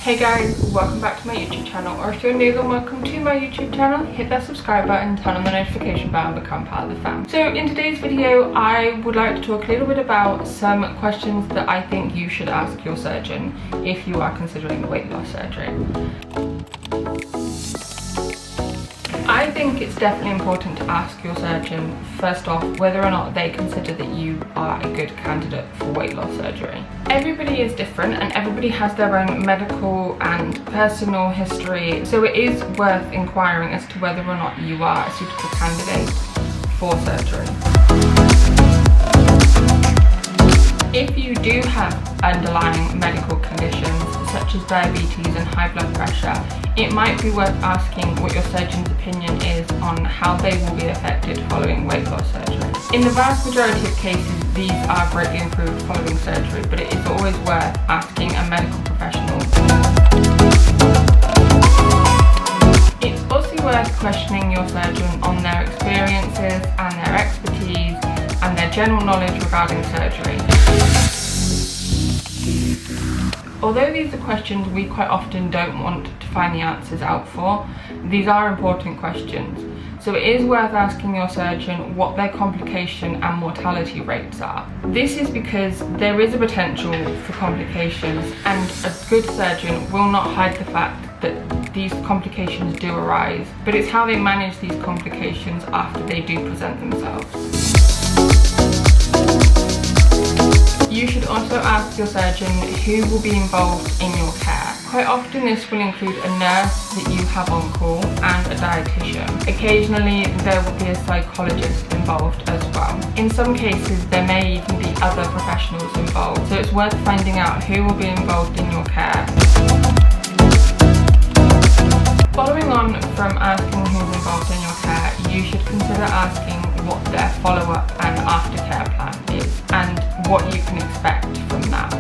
Hey guys, welcome back to my YouTube channel, or if you're new then welcome to my YouTube channel. Hit that subscribe button, turn on the notification bell and become part of the fam. So in today's video I would like to talk a little bit about some questions that I think you should ask your surgeon if you are considering weight loss surgery. I think it's definitely important to ask your surgeon first off whether or not they consider that you are a good candidate for weight loss surgery. Everybody is different and everybody has their own medical and personal history, so it is worth inquiring as to whether or not you are a suitable candidate for surgery. If you do have underlying medical conditions such as diabetes and high blood pressure, it might be worth asking what your surgeon's opinion is on how they will be affected following weight loss surgery. In the vast majority of cases, these are greatly improved following surgery, but it is always worth asking a medical professional. It's also worth questioning your surgeon on their experiences and their expertise and their general knowledge regarding surgery. Although these are questions we quite often don't want to find the answers out for, these are important questions. So it is worth asking your surgeon what their complication and mortality rates are. This is because there is a potential for complications, and a good surgeon will not hide the fact that these complications do arise, but it's how they manage these complications after they do present themselves. You should also ask your surgeon who will be involved in your care. Quite often this will include a nurse that you have on call and a dietitian. Occasionally there will be a psychologist involved as well. In some cases there may even be other professionals involved, so it's worth finding out who will be involved in your care. Following on from asking who's involved in your care, you should consider asking what their follow-up and aftercare plan is and what you can expect from that.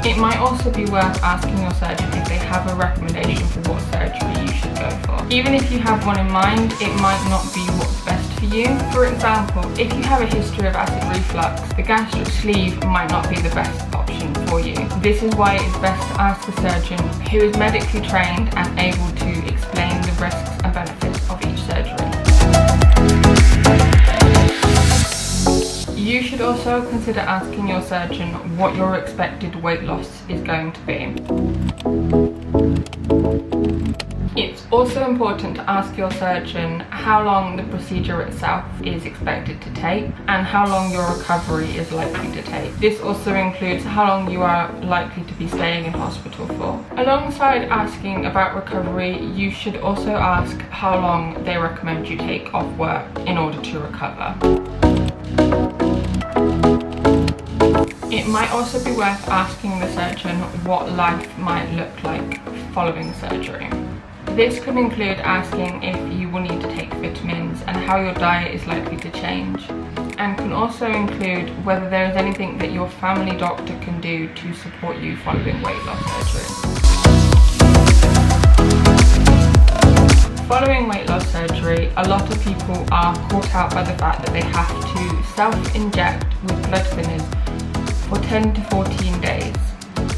It might also be worth asking your surgeon if they have a recommendation for what surgery you should go for. Even if you have one in mind, it might not be what's best for you. For example, if you have a history of acid reflux, the gastric sleeve might not be the best option for you. This is why it's best to ask a surgeon who is medically trained and able to explain the risks and benefits of each surgery. You should also consider asking your surgeon what your expected weight loss is going to be. It's also important to ask your surgeon how long the procedure itself is expected to take and how long your recovery is likely to take. This also includes how long you are likely to be staying in hospital for. Alongside asking about recovery, you should also ask how long they recommend you take off work in order to recover. It might also be worth asking the surgeon what life might look like following surgery. This could include asking if you will need to take vitamins and how your diet is likely to change, and can also include whether there is anything that your family doctor can do to support you following weight loss surgery. Following weight loss surgery, a lot of people are caught out by the fact that they have to self-inject with blood thinners for 10 to 14 days.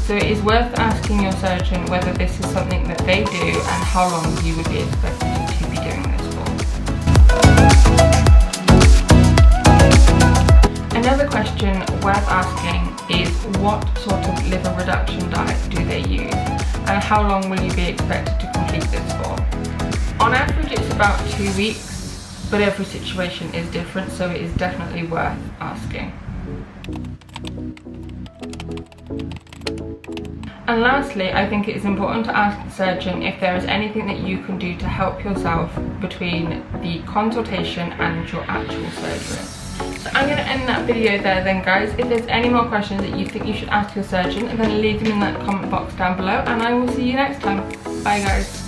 So it is worth asking your surgeon whether this is something that they do and how long you would be expected to be doing this for. Another question worth asking is what sort of liver reduction diet do they use and how long will you be expected to complete this for. On average it's about 2 weeks, but every situation is different, so it is definitely worth asking. And lastly, I think it is important to ask the surgeon if there is anything that you can do to help yourself between the consultation and your actual surgery. So I'm going to end that video there then guys. If there's any more questions that you think you should ask your surgeon, then leave them in that comment box down below and I will see you next time. Bye guys.